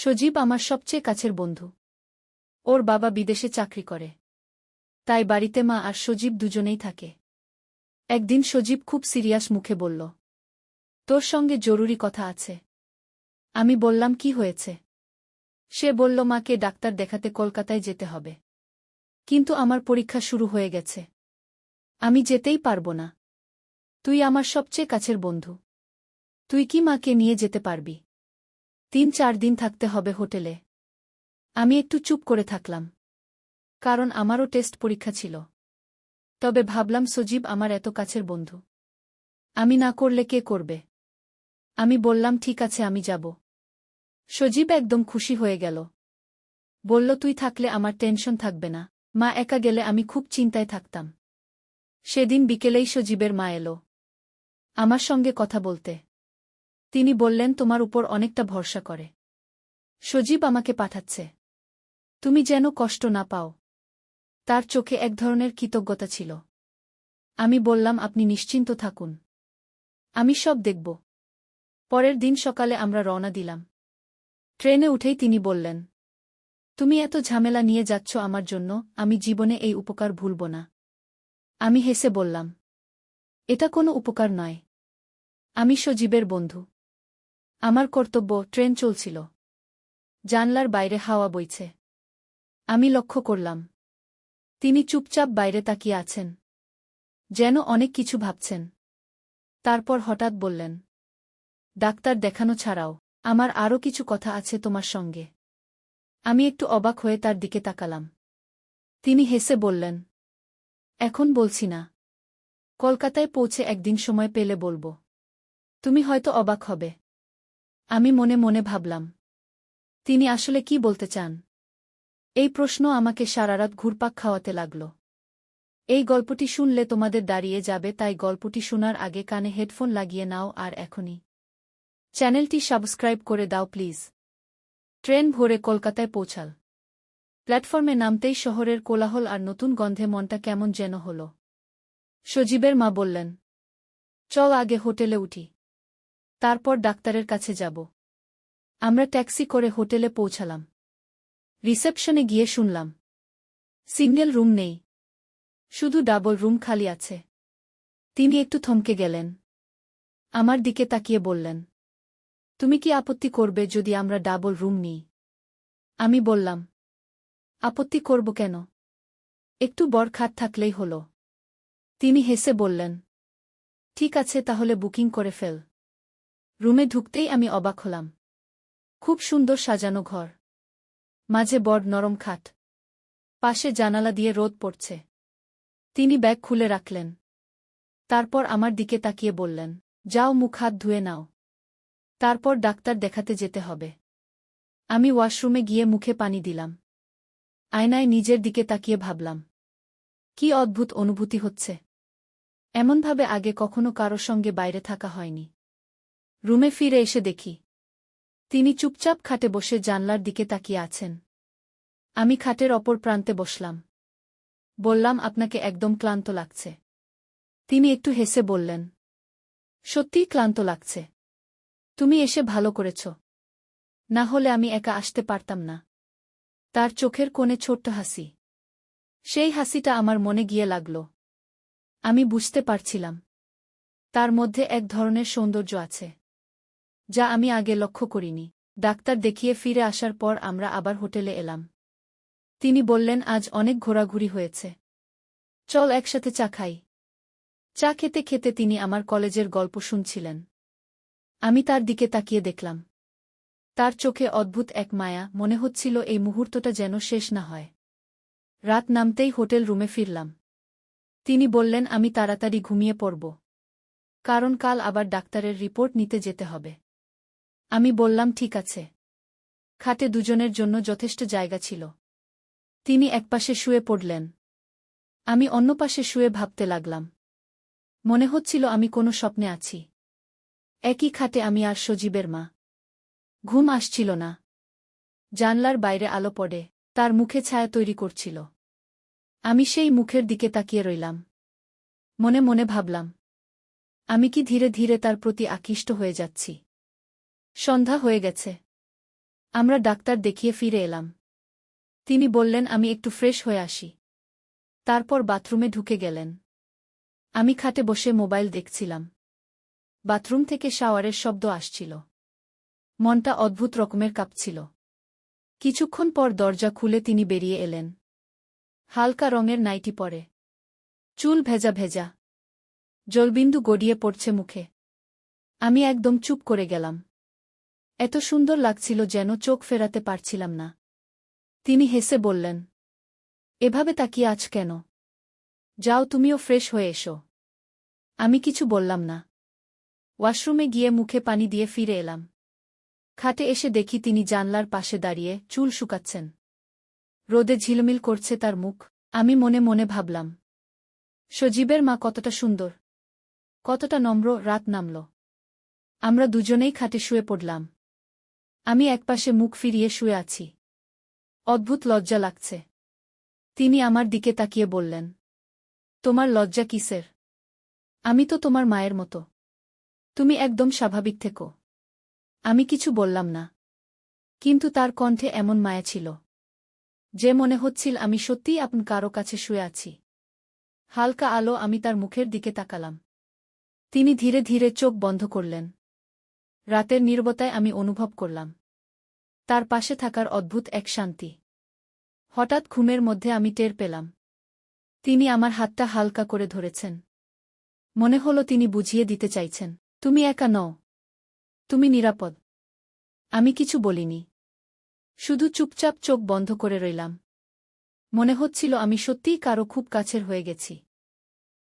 সজীব আমার সবচেয়ে কাছের বন্ধু। ওর বাবা বিদেশে চাকরি করে, তাই বাড়িতে মা আর সজীব দুজনেই থাকে। একদিন সজীব খুব সিরিয়াস মুখে বলল, তোর সঙ্গে জরুরি কথা আছে। আমি বললাম, কি হয়েছে? সে বলল, মাকে ডাক্তার দেখাতে কলকাতায় যেতে হবে, কিন্তু আমার পরীক্ষা শুরু হয়ে গেছে, আমি যেতেই পারব না। তুই আমার সবচেয়ে কাছের বন্ধু, তুই কি মাকে নিয়ে যেতে পারবি? 3-4 দিন থাকতে হবে হোটেলে। আমি একটু চুপ করে থাকলাম, কারণ আমারও টেস্ট পরীক্ষা ছিল। তবে ভাবলাম, সজীব আমার এত কাছের বন্ধু, আমি না করলে কে করবে? আমি বললাম, ঠিক আছে, আমি যাব। সজীব একদম খুশি হয়ে গেল। বলল, তুই থাকলে আমার টেনশন থাকবে না, মা একা গেলে আমি খুব চিন্তায় থাকতাম। সেদিন বিকেলেই সজীবের মা এলো আমার সঙ্গে কথা বলতে। তিনি বললেন, তোমার উপর অনেকটা ভরসা করে, সজীব আমাকে পাঠাচ্ছে, তুমি যেন কষ্ট না পাও। তার চোখে এক ধরনের কৃতজ্ঞতা ছিল। আমি বললাম, আপনি নিশ্চিন্ত থাকুন, আমি সব দেখব। পরের দিন সকালে আমরা রওনা দিলাম। ট্রেনে উঠেই তিনি বললেন, তুমি এত ঝামেলা নিয়ে যাচ্ছ আমার জন্য, আমি জীবনে এই উপকার ভুলব না। আমি হেসে বললাম, এটা কোনো উপকার নয়, আমি সজীবের বন্ধু, আমার কর্তব্য। ট্রেন চলছিল, জানলার বাইরে হাওয়া বইছে। আমি লক্ষ্য করলাম, তিনি চুপচাপ বাইরে তাকিয়ে আছেন, যেন অনেক কিছু ভাবছেন। তারপর হঠাৎ বললেন, ডাক্তার দেখানো ছাড়াও আমার আরও কিছু কথা আছে তোমার সঙ্গে। আমি একটু অবাক হয়ে তার দিকে তাকালাম। তিনি হেসে বললেন, এখন বলছি না, কলকাতায় পৌঁছে একদিন সময় পেলে বলবো, তুমি হয়তো অবাক হবে। আমি মনে মনে ভাবলাম, তিনি আসলে কি বলতে চান? এই প্রশ্ন আমাকে সারারাত ঘুরপাক খাওয়াতে লাগল। এই গল্পটি শুনলে তোমাদের দাঁড়িয়ে যাবে, তাই গল্পটি শোনার আগে কানে হেডফোন লাগিয়ে নাও আর এখনই চ্যানেলটি সাবস্ক্রাইব করে দাও প্লিজ। ট্রেন ভোরে কলকাতায় পৌঁছাল। প্ল্যাটফর্মে নামতেই শহরের কোলাহল আর নতুন গন্ধে মনটা কেমন যেন হল। সজীবের মা বললেন, চল আগে হোটেলে উঠি, তারপর ডাক্তারের কাছে যাব। আমরা ট্যাক্সি করে হোটেলে পৌঁছালাম। রিসেপশনে গিয়ে শুনলাম, সিঙ্গেল রুম নেই, শুধু ডাবল রুম খালি আছে। তিনি একটু থমকে গেলেন, আমার দিকে তাকিয়ে বললেন, তুমি কি আপত্তি করবে যদি আমরা ডাবল রুম নিই? আমি বললাম, আপত্তি করব কেন, একটু বড় খাট থাকলেই হলো। তিনি হেসে বললেন, ঠিক আছে, তাহলে বুকিং করে ফেল। রুমে ঢুকতেই আমি অবাক হলাম। খুব সুন্দর সাজানো ঘর, মাঝে বড় নরম খাট, পাশে জানালা দিয়ে রোদ পড়ছে। তিনি ব্যাগ খুলে রাখলেন, তারপর আমার দিকে তাকিয়ে বললেন, যাও, মুখ হাত ধুয়ে নাও, তারপর ডাক্তার দেখাতে যেতে হবে। আমি ওয়াশরুমে গিয়ে মুখে পানি দিলাম। আয়নায় নিজের দিকে তাকিয়ে ভাবলাম, কি অদ্ভুত অনুভূতি হচ্ছে, এমনভাবে আগে কখনো কারো সঙ্গে বাইরে থাকা হয়নি। রুমে ফিরে এসে দেখি, তিনি চুপচাপ খাটে বসে জানলার দিকে তাকিয়ে আছেন। আমি খাটের অপর প্রান্তে বসলাম। বললাম, আপনাকে একদম ক্লান্ত লাগছে। তিনি একটু হেসে বললেন, সত্যিই ক্লান্ত লাগছে। তুমি এসে ভালো করেছ, না হলে আমি একা আসতে পারতাম না। তার চোখের কোণে ছোট্ট হাসি, সেই হাসিটা আমার মনে গিয়ে লাগল। আমি বুঝতে পারছিলাম, তার মধ্যে এক ধরনের সৌন্দর্য আছে, যা আমি আগে লক্ষ্য করিনি। ডাক্তার দেখিয়ে ফিরে আসার পর আমরা আবার হোটেলে এলাম। তিনি বললেন, আজ অনেক ঘোরাঘুরি হয়েছে, চল একসাথে চা খাই। চা খেতে খেতে তিনি আমার কলেজের গল্প শুনছিলেন। আমি তার দিকে তাকিয়ে দেখলাম, তার চোখে অদ্ভুত এক মায়া, মনে হচ্ছিল এই মুহূর্তটা যেন শেষ না হয়। রাত নামতেই হোটেল রুমে ফিরলাম। তিনি বললেন, আমি তাড়াতাড়ি ঘুমিয়ে পড়ব, কারণ কাল আবার ডাক্তারের রিপোর্ট নিতে যেতে হবে। আমি বললাম, ঠিক আছে। খাটে দুজনের জন্য যথেষ্ট জায়গা ছিল। তিনি একপাশে শুয়ে পড়লেন, আমি অন্য পাশে শুয়ে ভাবতে লাগলাম। মনে হচ্ছিল আমি কোনো স্বপ্নে আছি। একই খাটে আমি আর সজীবের মা। ঘুম আসছিল না। জানলার বাইরে আলো পড়ে তার মুখে ছায়া তৈরি করছিল। আমি সেই মুখের দিকে তাকিয়ে রইলাম। মনে মনে ভাবলাম, আমি কি ধীরে ধীরে তার প্রতি আকৃষ্ট হয়ে যাচ্ছি? সন্ধ্যা হয়ে গেছে। আমরা ডাক্তার দেখিয়ে ফিরে এলাম। তিনি বললেন আমি একটু ফ্রেশ হয়ে আসি। তারপর বাথরুমে ঢুকে গেলেন। আমি খাটে বসে মোবাইল দেখছিলাম। বাথরুম থেকে শাওয়ারের শব্দ আসছিল। মনটা অদ্ভুত রকমের কাঁপছিল। কিছুক্ষণ পর দরজা খুলে তিনি বেরিয়ে এলেন। হালকা রঙের নাইটি পরে, চুল ভেজা ভেজা, জলবিন্দু গড়িয়ে পড়ছে মুখে। আমি একদম চুপ করে গেলাম। এত সুন্দর লাগছিল যেন চোখ ফেরাতে পারছিলাম না। তিনি হেসে বললেন, এভাবে তাকিয়ে আছ কেন? যাও, তুমিও ফ্রেশ হয়ে এসো। আমি কিছু বললাম না। ওয়াশরুমে গিয়ে মুখে পানি দিয়ে ফিরে এলাম। খাটে এসে দেখি তিনি জানলার পাশে দাঁড়িয়ে চুল শুকাচ্ছেন। রোদে ঝিলমিল করছে তার মুখ। আমি মনে মনে ভাবলাম, সজীবের মা কতটা সুন্দর, কতটা নম্র। রাত নামল। আমরা দুজনেই খাটে শুয়ে পড়লাম। আমি একপাশে মুখ ফিরিয়ে শুয়ে আছি। অদ্ভুত লজ্জা লাগছে। তিনি আমার দিকে তাকিয়ে বললেন, তোমার লজ্জা কিসের? আমি তো তোমার মায়ের মতো। তুমি একদম স্বাভাবিক থেকো। আমি কিছু বললাম না। কিন্তু তার কণ্ঠে এমন মায়া ছিল যে মনে হচ্ছিল আমি সত্যিই আপন কারো কাছে শুয়ে আছি। হালকা আলো, আমি তার মুখের দিকে তাকালাম। তিনি ধীরে ধীরে চোখ বন্ধ করলেন। রাতের নীরবতায় আমি অনুভব করলাম তার পাশে থাকার অদ্ভুত এক শান্তি। হঠাৎ ঘুমের মধ্যে আমি টের পেলাম তিনি আমার হাতটা হালকা করে ধরেছেন। মনে হলো তিনি বুঝিয়ে দিতে চাইছেন, তুমি একা নও, তুমি নিরাপদ। আমি কিছু বলিনি, শুধু চুপচাপ চোখ বন্ধ করে রইলাম। মনে হচ্ছিল আমি সত্যিই কারো খুব কাছের হয়ে গেছি।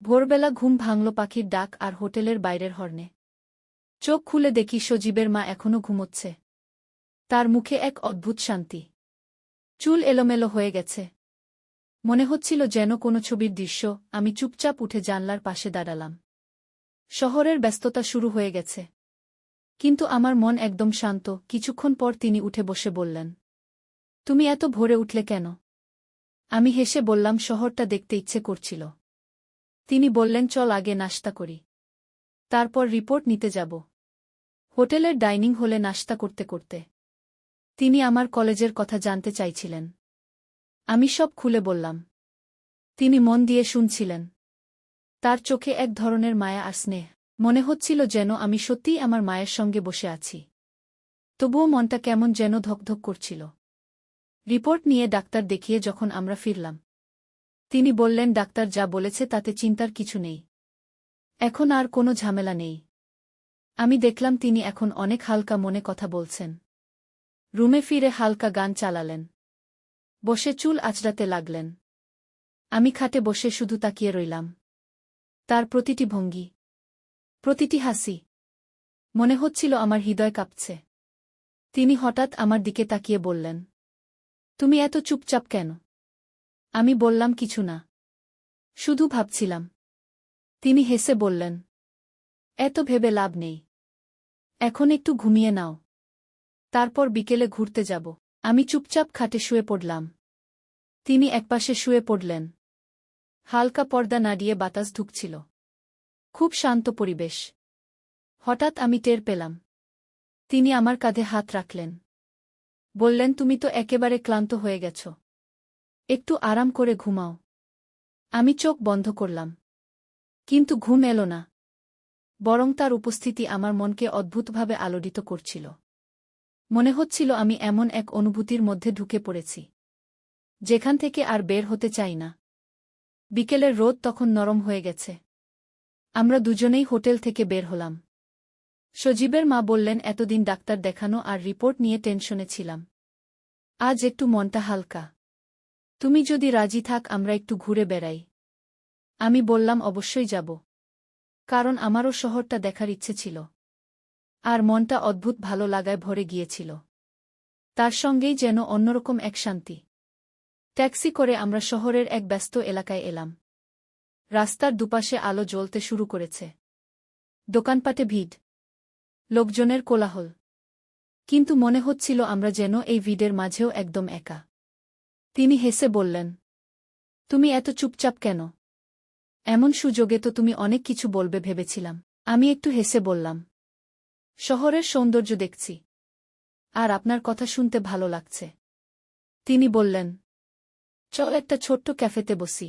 ভোরবেলা ঘুম ভাঙল পাখির ডাক আর হোটেলের বাইরের হর্নে। চোখ খুলে দেখি সজীবের মা এখনো ঘুমোচ্ছে। তার মুখে এক অদ্ভুত শান্তি। চুল এলোমেলো হয়ে গেছে। মনে হচ্ছিল যেন কোনো ছবির দৃশ্য। আমি চুপচাপ উঠে জানলার পাশে দাঁড়ালাম। শহরের ব্যস্ততা শুরু হয়ে গেছে, কিন্তু আমার মন একদম শান্ত। কিছুক্ষণ পর তিনি উঠে বসে বললেন, তুমি এত ভোরে উঠলে কেন? আমি হেসে বললাম, শহরটা দেখতে ইচ্ছে করছিল। তিনি বললেন, চল আগে নাশতা করি, তারপর রিপোর্ট নিতে যাব। হোটেলের ডাইনিং হলে নাশতা করতে করতে তিনি আমার কলেজের কথা জানতে চাইছিলেন। আমি সব খুলে বললাম। তিনি মন দিয়ে শুনছিলেন। তার চোখে এক ধরনের মায়া আর স্নেহ। মনে হচ্ছিল যেন আমি সত্যিই আমার মায়ের সঙ্গে বসে আছি। তবুও মনটা কেমন যেন ধকধক করছিল। রিপোর্ট নিয়ে ডাক্তার দেখিয়ে যখন আমরা ফিরলাম, তিনি বললেন, ডাক্তার যা বলেছে তাতে চিন্তার কিছু নেই। এখন আর কোনো ঝামেলা নেই। আমি দেখলাম তিনি এখন অনেক হালকা মনে কথা বলছেন। রুমে ফিরে হালকা গান চালালেন, বসে চুল আঁচড়াতে লাগলেন। আমি খাটে বসে শুধু তাকিয়ে রইলাম। তার প্রতিটি ভঙ্গি, প্রতিটি হাসি, মনে হচ্ছিল আমার হৃদয় কাঁপছে। তিনি হঠাৎ আমার দিকে তাকিয়ে বললেন, তুমি এত চুপচাপ কেন? আমি বললাম, কিছু না, শুধু ভাবছিলাম। তিনি হেসে বললেন, এত ভেবে লাভ নেই, এখন একটু ঘুমিয়ে নাও, তারপর বিকেলে ঘুরতে যাব। আমি চুপচাপ খাটে শুয়ে পড়লাম। তিনি একপাশে শুয়ে পড়লেন। হালকা পর্দা নাড়িয়ে বাতাস ঢুকছিল। খুব শান্ত পরিবেশ। হঠাৎ আমি টের পেলাম তিনি আমার কাঁধে হাত রাখলেন। বললেন, তুমি তো একেবারে ক্লান্ত হয়ে গেছ, একটু আরাম করে ঘুমাও। আমি চোখ বন্ধ করলাম, কিন্তু ঘুম এলো না। বরং তার উপস্থিতি আমার মনকে অদ্ভুতভাবে আলোড়িত করছিল। মনে হচ্ছিল আমি এমন এক অনুভূতির মধ্যে ঢুকে পড়েছি যেখান থেকে আর বের হতে চাই না। বিকেলের রোদ তখন নরম হয়ে গেছে। আমরা দুজনেই হোটেল থেকে বের হলাম। সজীবের মা বললেন, এতদিন ডাক্তার দেখানো আর রিপোর্ট নিয়ে টেনশনে ছিলাম, আজ একটু মনটা হালকা। তুমি যদি রাজি থাক আমরা একটু ঘুরে বেড়াই। আমি বললাম, অবশ্যই যাব, কারণ আমারও শহরটা দেখার ইচ্ছে ছিল। আর মনটা অদ্ভুত ভালো লাগায় ভরে গিয়েছিল। তার সঙ্গেই যেন অন্যরকম এক শান্তি। ট্যাক্সি করে আমরা শহরের এক ব্যস্ত এলাকায় এলাম। রাস্তার দুপাশে আলো জ্বলতে শুরু করেছে। দোকানপাটে ভিড়, লোকজনের কোলাহল। কিন্তু মনে হচ্ছিল আমরা যেন এই ভিড়ের মাঝেও একদম একা। তিনি হেসে বললেন, তুমি এত চুপচাপ কেন? এমন সুযোগে তো তুমি অনেক কিছু বলবে ভেবেছিলাম। আমি একটু হেসে বললাম, শহরের সৌন্দর্য দেখছি, আর আপনার কথা শুনতে ভালো লাগছে। তিনি বললেন, চল একটা ছোট্ট ক্যাফেতে বসি।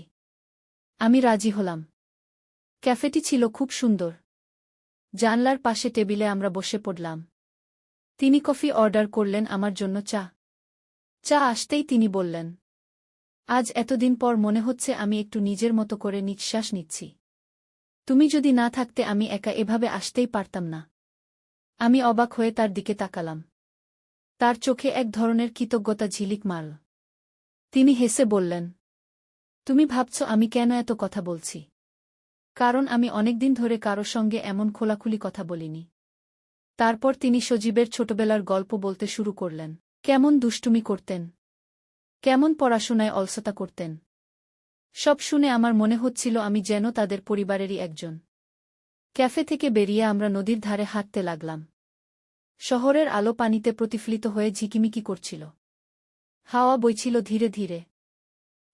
আমি রাজি হলাম। ক্যাফেটি ছিল খুব সুন্দর। জানলার পাশে টেবিলে আমরা বসে পড়লাম। তিনি কফি অর্ডার করলেন, আমার জন্য চা। চা আসতেই তিনি বললেন, আজ এতদিন পর মনে হচ্ছে আমি একটু নিজের মতো করে নিঃশ্বাস নিচ্ছি। তুমি যদি না থাকতে আমি একা এভাবে আসতেই পারতাম না। আমি অবাক হয়ে তার দিকে তাকালাম। তার চোখে এক ধরনের কৃতজ্ঞতা ঝিলিক মারল। তিনি হেসে বললেন, তুমি ভাবছ আমি কেন এত কথা বলছি? কারণ আমি অনেকদিন ধরে কারো সঙ্গে এমন খোলাখুলি কথা বলিনি। তারপর তিনি সজীবের ছোটবেলার গল্প বলতে শুরু করলেন। কেমন দুষ্টুমি করতেন, কেমন পড়াশোনায় অলসতা করতেন। সব শুনে আমার মনে হচ্ছিল আমি যেন তাদের পরিবারেরই একজন। ক্যাফে থেকে বেরিয়ে আমরা নদীর ধারে হাঁটতে লাগলাম। শহরের আলো পানিতে প্রতিফলিত হয়ে ঝিকিমিকি করছিল। হাওয়া বইছিল ধীরে ধীরে।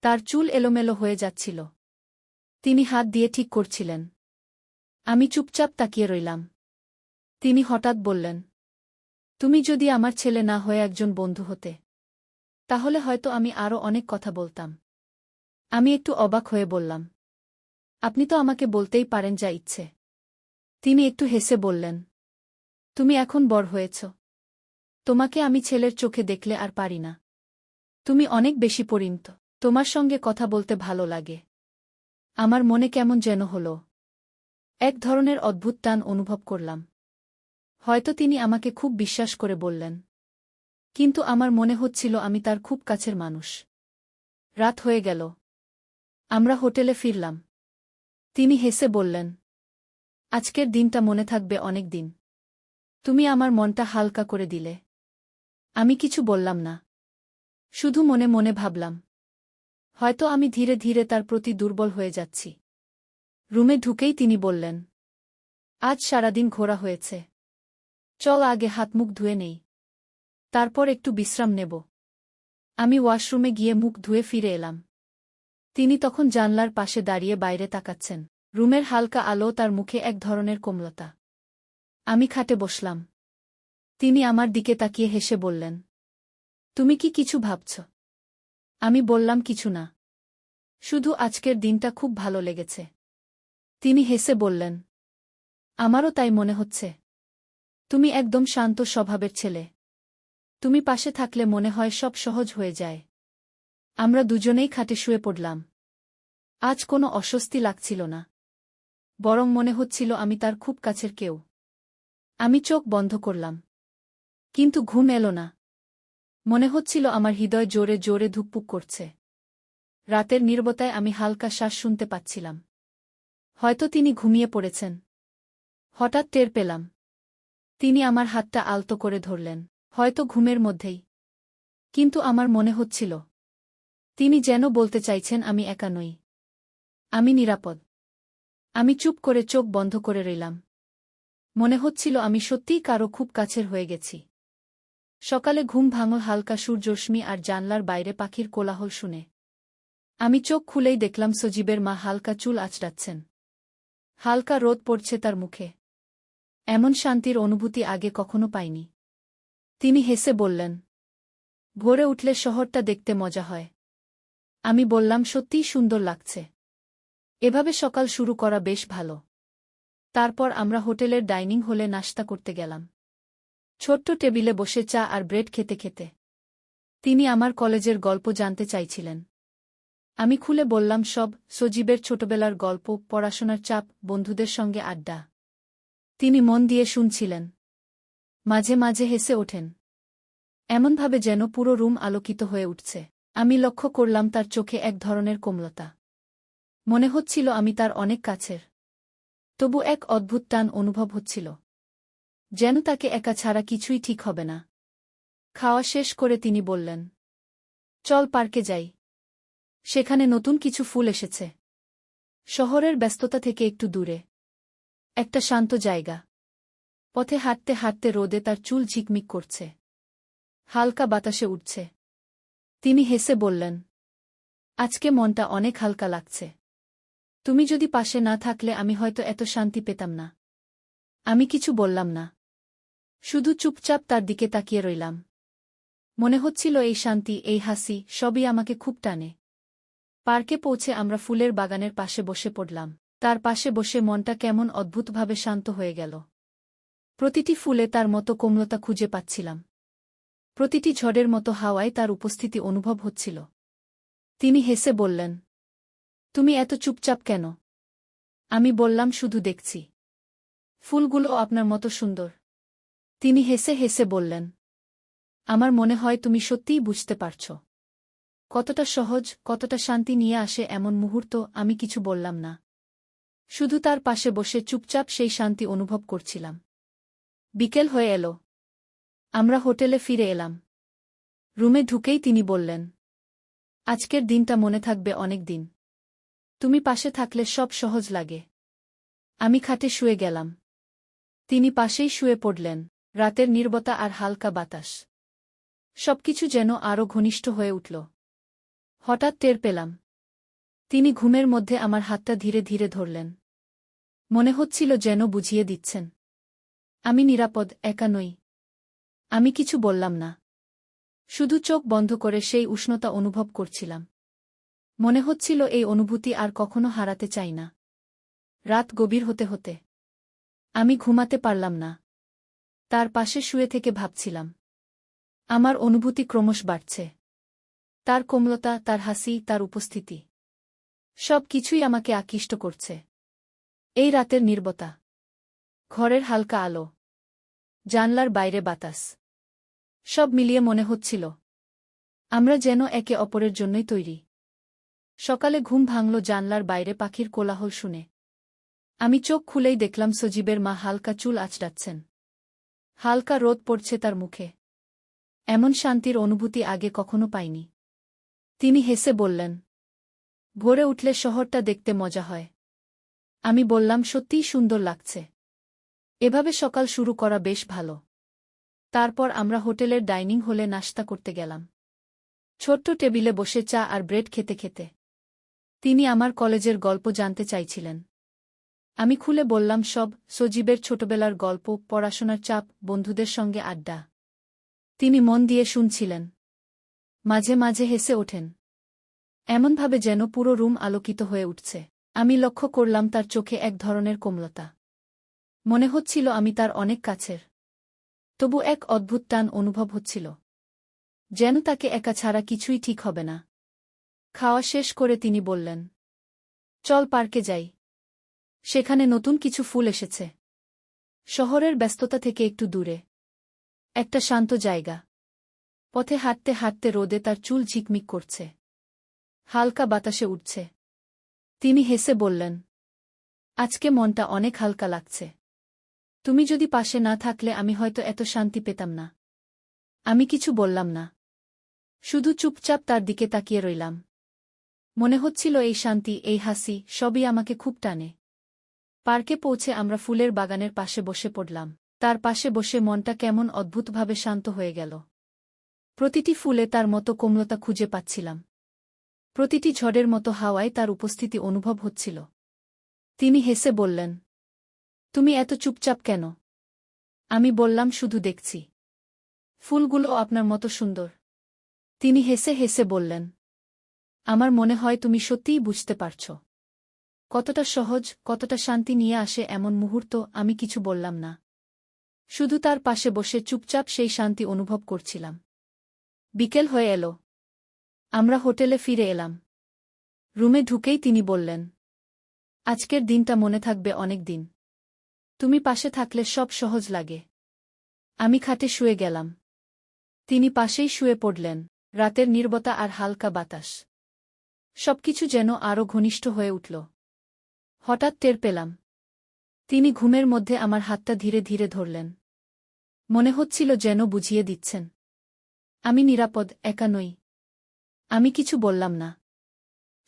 তার চুল এলোমেলো হয়ে যাচ্ছিল। তিনি হাত দিয়ে ঠিক করছিলেন। আমি চুপচাপ তাকিয়ে রইলাম। তিনি হঠাৎ বললেন, তুমি যদি আমার ছেলে না হয়ে একজন বন্ধু হতে, তাহলে হয়তো আমি আরও অনেক কথা বলতাম। আমি একটু অবাক হয়ে বললাম, আপনি তো আমাকে বলতেই পারেন যা ইচ্ছে। তিনি একটু হেসে বললেন, তুমি এখন বড় হয়েছ। তোমাকে আমি ছেলের চোখে দেখলে আর পারি না। তুমি অনেক বেশি পরিণত। তোমার সঙ্গে কথা বলতে ভালো লাগে। আমার মনে কেমন যেন হলো। এক ধরনের অদ্ভুত টান অনুভব করলাম। হয়তো তিনি আমাকে খুব বিশ্বাস করে বললেন। কিন্তু আমার মনে হচ্ছিল আমি তার খুব কাছের মানুষ। রাত হয়ে গেল। আমরা হোটেলে ফিরলাম। তিনি হেসে বললেন, আজকের দিনটা মনে থাকবে অনেক দিন। তুমি আমার মনটা হালকা করে দিলে। আমি কিছু বললাম না। শুধু মনে মনে ভাবলাম, হয়তো আমি ধীরে ধীরে তার প্রতি দুর্বল হয়ে যাচ্ছি। রুমে ঢুকেই তিনি বললেন, আজ সারাদিন ঘোরা হয়েছে। চল আগে হাত মুখ ধুয়ে নেই। তারপর একটু বিশ্রাম নেব। আমি ওয়াশরুমে গিয়ে মুখ ধুয়ে ফিরে এলাম। তিনি তখন জানলার পাশে দাঁড়িয়ে বাইরে তাকাচ্ছেন। রুমের হালকা আলো, তার মুখে এক ধরনের কোমলতা। আমি খাটে বসলাম। তিনি আমার দিকে তাকিয়ে হেসে বললেন, তুমি কি কিছু ভাবছ? আমি বললাম, কিছু না। শুধু আজকের দিনটা খুব ভালো লেগেছে। তিনি হেসে বললেন, আমারও তাই মনে হচ্ছে। তুমি একদম শান্ত স্বভাবের ছেলে। তুমি পাশে থাকলে মনে হয় সব সহজ হয়ে যায়। আমরা দুজনেই খাটে শুয়ে পড়লাম। আজ কোনো অস্বস্তি লাগছিল না। বরং মনে হচ্ছিল আমি তার খুব কাছের কেউ। আমি চোখ বন্ধ করলাম। কিন্তু ঘুম এলো না। মনে হচ্ছিল আমার হৃদয় জোরে জোরে ধুকপুক করছে। রাতের নীরবতায় আমি হালকা শ্বাস শুনতে পাচ্ছিলাম। হয়তো তিনি ঘুমিয়ে পড়েছেন। হঠাৎ টের পেলাম, তিনি আমার হাতটা আলতো করে ধরলেন। হয়তো ঘুমের মধ্যেই। কিন্তু আমার মনে হচ্ছিল, তিনি যেন বলতে চাইছেন আমি একা নই। আমি নিরাপদ। আমি চুপ করে চোখ বন্ধ করে রইলাম। মনে হচ্ছিল আমি সত্যিই কারো খুব কাছের হয়ে গেছি। সকালে ঘুম ভাঙল হালকা সূর্যরশ্মি আর জানলার বাইরে পাখির কোলাহল শুনে। আমি চোখ খুলেই দেখলাম সজীবের মা হালকা চুল আঁচড়াচ্ছেন। হালকা রোদ পড়ছে তার মুখে। এমন শান্তির অনুভূতি আগে কখনো পাইনি। তিনি হেসে বললেন, ভোরে উঠলে শহরটা দেখতে মজা হয়। আমি বললাম, সত্যিই সুন্দর লাগছে। এভাবে সকাল শুরু করা বেশ ভালো। তারপর আমরা হোটেলের ডাইনিং হলে নাশতা করতে গেলাম। ছোট্ট টেবিলে বসে চা আর ব্রেড খেতে খেতে তিনি আমার কলেজের গল্প জানতে চাইছিলেন। আমি খুলে বললাম সব, সজীবের ছোটবেলার গল্প, পড়াশোনার চাপ, বন্ধুদের সঙ্গে আড্ডা। তিনি মন দিয়ে শুনছিলেন। মাঝে মাঝে হেসে ওঠেন, এমনভাবে যেন পুরো রুম আলোকিত হয়ে উঠছে। আমি লক্ষ্য করলাম তার চোখে এক ধরনের কোমলতা। মনে হচ্ছিল আমি তার অনেক কাছের। তবু এক অদ্ভুত টান অনুভব হচ্ছিল। যেন তাকে একা ছাড়া কিছুই ঠিক হবে না। খাওয়া শেষ করে তিনি বললেন, চল পার্কে যাই। সেখানে নতুন কিছু ফুল এসেছে। শহরের ব্যস্ততা থেকে একটু দূরে। একটা শান্ত জায়গা। পথে হাঁটতে হাঁটতে রোদে তার চুল ঝিকমিক করছে। হালকা বাতাসে উঠছে। তিনি হেসে বললেন, আজকে মনটা অনেক হালকা লাগছে। তুমি যদি পাশে না থাকলে আমি হয়তো এত শান্তি পেতাম না। আমি কিছু বললাম না। শুধু চুপচাপ তার দিকে তাকিয়ে রইলাম। মনে হচ্ছিল এই শান্তি, এই হাসি, সবই আমাকে খুব টানে। পার্কে পৌঁছে আমরা ফুলের বাগানের পাশে বসে পড়লাম। তার পাশে বসে মনটা কেমন অদ্ভুতভাবে শান্ত হয়ে গেল। প্রতিটি ফুলে তার মতো কোমলতা খুঁজে পাচ্ছিলাম। প্রতিটি ঝড়ের মতো হাওয়ায় তার উপস্থিতি অনুভব হচ্ছিল। তিনি হেসে বললেন, তুমি এত চুপচাপ কেন? আমি বললাম, শুধু দেখছি। ফুলগুলো আপনার মতো সুন্দর। তিনি হেসে হেসে বললেন, আমার মনে হয় তুমি সত্যিই বুঝতে পারছ কতটা সহজ, কতটা শান্তি নিয়ে আসে এমন মুহূর্ত। আমি কিছু বললাম না, শুধু তার পাশে বসে চুপচাপ সেই শান্তি অনুভব করছিলাম। বিকেল হয়ে এল। আমরা হোটেলে ফিরে এলাম। রুমে ঢুকেই তিনি বললেন, আজকের দিনটা মনে থাকবে অনেক দিন। তুমি পাশে থাকলে সব সহজ লাগে। আমি খাটে শুয়ে গেলাম। তিনি পাশেই শুয়ে পড়লেন। রাতের নীরবতা আর হালকা বাতাস, সবকিছু যেন আরও ঘনিষ্ঠ হয়ে উঠল। হঠাৎ টের পেলাম, তিনি ঘুমের মধ্যে আমার হাতটা ধীরে ধীরে ধরলেন। মনে হচ্ছিল যেন বুঝিয়ে দিচ্ছেন, আমি নিরাপদ, একা নই। আমি কিছু বললাম না, শুধু চোখ বন্ধ করে সেই উষ্ণতা অনুভব করছিলাম। মনে হচ্ছিল এই অনুভূতি আর কখনো হারাতে চাই না। রাত গভীর হতে হতে আমি ঘুমাতে পারলাম না। তার পাশে শুয়ে থেকে ভাবছিলাম, আমার অনুভূতি ক্রমশ বাড়ছে। তার কোমলতা, তার হাসি, তার উপস্থিতি, সব কিছুই আমাকে আকৃষ্ট করছে। এই রাতের নীরবতা, ঘরের হালকা আলো, জানলার বাইরে বাতাস, সব মিলিয়ে মনে হচ্ছিল আমরা যেন একে অপরের জন্যই তৈরি। সকালে ঘুম ভাঙল জানলার বাইরে পাখির কোলাহল শুনে। আমি চোখ খুলেই দেখলাম সজীবের মা হালকা চুল আঁচড়াচ্ছেন। হালকা রোদ পড়ছে তার মুখে। এমন শান্তির অনুভূতি আগে কখনো পাইনি। তিনি হেসে বললেন, ভোরে উঠলে শহরটা দেখতে মজা হয়। আমি বললাম, সত্যিই সুন্দর লাগছে। এভাবে সকাল শুরু করা বেশ ভালো। তারপর আমরা হোটেলের ডাইনিং হলে নাশতা করতে গেলাম। ছোট্ট টেবিলে বসে চা আর ব্রেড খেতে খেতে তিনি আমার কলেজের গল্প জানতে চাইছিলেন। আমি খুলে বললাম সব, সজীবের ছোটবেলার গল্প, পড়াশোনার চাপ, বন্ধুদের সঙ্গে আড্ডা। তিনি মন দিয়ে শুনছিলেন, মাঝে মাঝে হেসে ওঠেন, এমনভাবে যেন পুরো রুম আলোকিত হয়ে উঠছে। আমি লক্ষ্য করলাম তার চোখে এক ধরনের কোমলতা। মনে হচ্ছিল আমি তার অনেক কাছের। তবু এক অদ্ভুত টান অনুভব হচ্ছিল, যেন তাকে একা ছাড়া কিছুই ঠিক হবে না। খাওয়া শেষ করে তিনি বললেন, চল পার্কে যাই। সেখানে নতুন কিছু ফুল এসেছে। শহরের ব্যস্ততা থেকে একটু দূরে একটা শান্ত জায়গা। পথে হাঁটতে হাঁটতে রোদে তার চুল ঝিকমিক করছে, হালকা বাতাসে উঠছে। তিনি হেসে বললেন, আজকে মনটা অনেক হালকা লাগছে। তুমি যদি পাশে না থাকলে আমি হয়তো এত শান্তি পেতাম না। আমি কিছু বললাম না, শুধু চুপচাপ তার দিকে তাকিয়ে রইলাম। মনে হচ্ছিল এই শান্তি, এই হাসি, সবই আমাকে খুব টানে। পার্কে পৌঁছে আমরা ফুলের বাগানের পাশে বসে পড়লাম। তার পাশে বসে মনটা কেমন অদ্ভুতভাবে শান্ত হয়ে গেল। প্রতিটি ফুলে তার মতো কোমলতা খুঁজে পাচ্ছিলাম। প্রতিটি ঝড়ের মতো হাওয়ায় তার উপস্থিতি অনুভব হচ্ছিল। তিনি হেসে বললেন, তুমি এত চুপচাপ কেন? আমি বললাম, শুধু দেখছি। ফুলগুলো আপনার মতো সুন্দর। তিনি হেসে হেসে বললেন, আমার মনে হয় তুমি সত্যিই বুঝতে পারছ কতটা সহজ, কতটা শান্তি নিয়ে আসে এমন মুহূর্ত। আমি কিছু বললাম না, শুধু তার পাশে বসে চুপচাপ সেই শান্তি অনুভব করছিলাম। বিকেল হয়ে এল। আমরা হোটেলে ফিরে এলাম। রুমে ঢুকেই তিনি বললেন, আজকের দিনটা মনে থাকবে অনেক দিন। তুমি পাশে থাকলে সব সহজ লাগে। আমি খাটে শুয়ে গেলাম। তিনি পাশেই শুয়ে পড়লেন। রাতের নীরবতা আর হালকা বাতাস, সবকিছু যেন আরও ঘনিষ্ঠ হয়ে উঠল। হঠাৎ টের পেলাম, তিনি ঘুমের মধ্যে আমার হাতটা ধীরে ধীরে ধরলেন। মনে হচ্ছিল যেন বুঝিয়ে দিচ্ছেন, আমি নিরাপদ, একা নই। আমি কিছু বললাম না,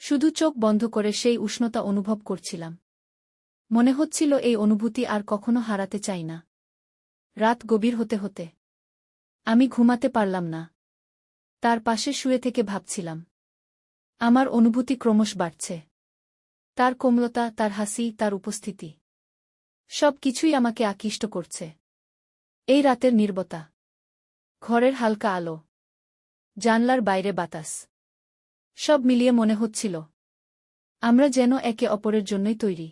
শুধু চোখ বন্ধ করে সেই উষ্ণতা অনুভব করছিলাম। মনে হচ্ছিল এই অনুভূতি আর কখনো হারাতে চাই না। রাত গভীর হতে হতে আমি ঘুমাতে পারলাম না। তার পাশে শুয়ে থেকে ভাবছিলাম, আমার অনুভূতি ক্রমশ বাড়ছে। তার কোমলতা, তার হাসি, তার উপস্থিতি, সব কিছুই আমাকে আকৃষ্ট করছে। এই রাতের নীরবতা, ঘরের হালকা আলো, জানলার বাইরে বাতাস, সব মিলিয়ে মনে হচ্ছিল আমরা যেন একে অপরের জন্যই তৈরি।